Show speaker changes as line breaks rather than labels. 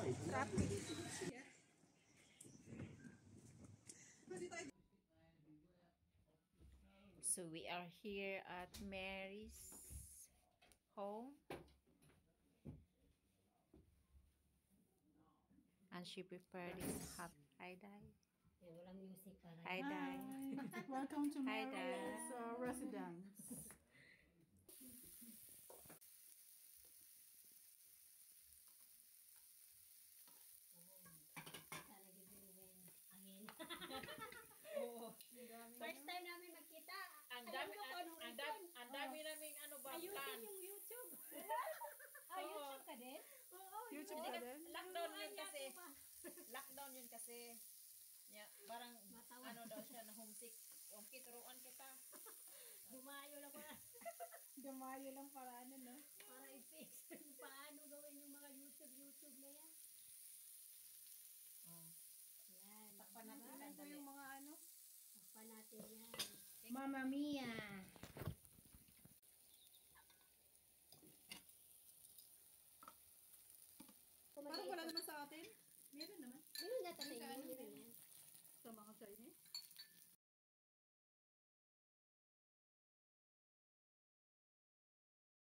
Traffic. So we are here at Mary's home. And she prepared this hot. Hi, Dai.
Walang music para.
Hi, Dai.
Welcome to
Hi,
Mary's
Dad.
residence.
Talaga din angin. Oo. First time namin magkita.
Ang dami naming ano ba plan.
Ayusin yung YouTube. YouTube ka din? Oo.
YouTube ka din?
Lockdown yun kasi. Lockdown yun kasi. Yeah, parang ano daw siya na homesick. Turuan kita.
Dumayo lang para.
Dumayo lang para ano, no?
Para i-fix kung paano gawin yung mga YouTube na yan.
Oh.
Yan.
Takpan natin
Ito yung mga ano?
Takpan natin yan.
Mamma Mia!